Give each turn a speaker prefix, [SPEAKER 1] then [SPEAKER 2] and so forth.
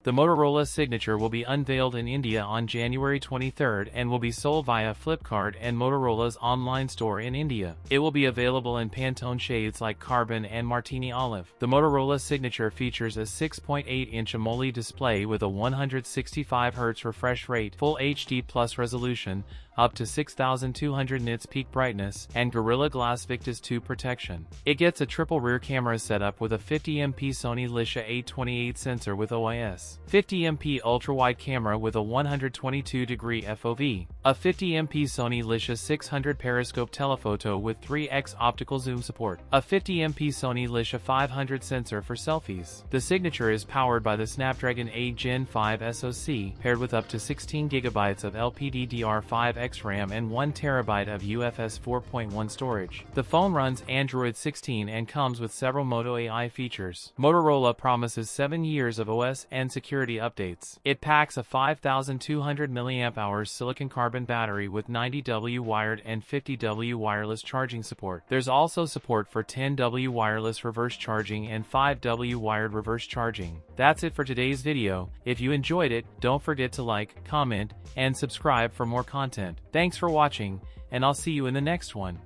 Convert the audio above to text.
[SPEAKER 1] The Motorola Signature will be unveiled in India on January 23 and will be sold via Flipkart and Motorola's online store in India. It will be available in Pantone shades like Carbon and Martini Olive. The Motorola Signature features a 6.8-inch AMOLED display with a 165Hz refresh rate, Full HD Plus resolution, up to 6,200 nits peak brightness, and Gorilla Glass Victus 2 protection. It gets a triple rear camera setup with a 50MP Sony Lisha 828 sensor with OIS, 50MP ultra-wide camera with a 122-degree FOV, a 50MP Sony Lisha 600 periscope telephoto with 3x optical zoom support, a 50MP Sony Lisha 500 sensor for selfies. The Signature is powered by the Snapdragon 8 Gen 5 SoC, paired with up to 16GB of LPDDR5X RAM and 1TB of UFS 4.1 storage. The phone runs Android 16 and comes with several Moto AI features. Motorola promises 7 years of OS and security updates. It packs a 5,200 mAh silicon carbon battery with 90W wired and 50W wireless charging support. There's also support for 10W wireless reverse charging and 5W wired reverse charging. That's it for today's video. If you enjoyed it, don't forget to like, comment, and subscribe for more content. Thanks for watching, and I'll see you in the next one.